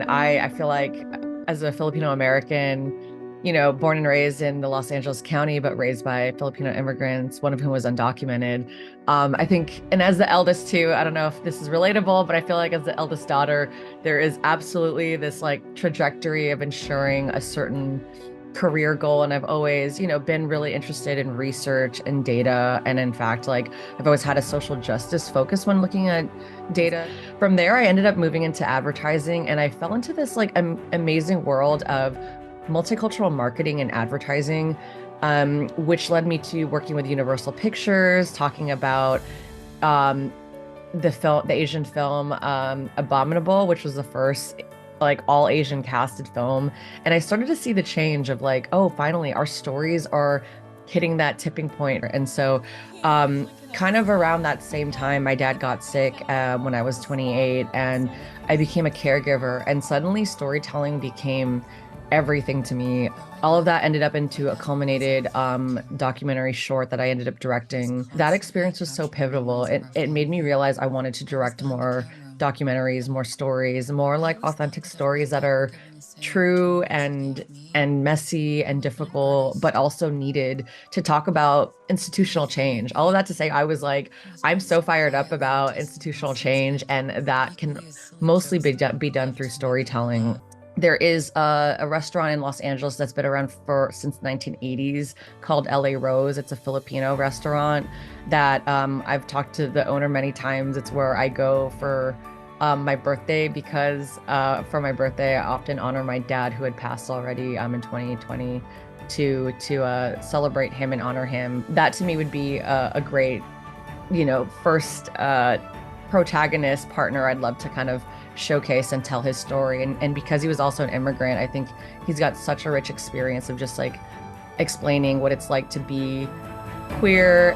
I feel like as a Filipino American, born and raised in the Los Angeles County, but raised by Filipino immigrants, one of whom was undocumented. I think, and as the eldest too, I don't know if this is relatable, but I feel like as the eldest daughter, there is absolutely this like trajectory of ensuring a certain career goal. And I've always, been really interested in research and data. And in fact, like I've always had a social justice focus when looking at data. From there, I ended up moving into advertising and I fell into this like amazing world of multicultural marketing and advertising, which led me to working with Universal Pictures, talking about the Asian film Abominable, which was the first like all Asian casted film. And I started to see the change of like, oh, finally our stories are hitting that tipping point. And so kind of around that same time, my dad got sick when I was 28 and I became a caregiver, and suddenly storytelling became everything to me. All of that ended up into a culminated documentary short that I ended up directing. That experience was so pivotal. It made me realize I wanted to direct more documentaries, more stories, more like authentic stories that are true and messy and difficult, but also needed to talk about institutional change. All of that to say, I was like, I'm so fired up about institutional change, and that can mostly be done through storytelling. There is a restaurant in Los Angeles that's been around since 1980s called LA Rose. It's a Filipino restaurant that I've talked to the owner many times. It's where I go for my birthday because for my birthday, I often honor my dad who had passed already in 2020 to celebrate him and honor him. That to me would be a great, first protagonist partner I'd love to kind of showcase and tell his story. And because he was also an immigrant, I think he's got such a rich experience of just like explaining what it's like to be queer.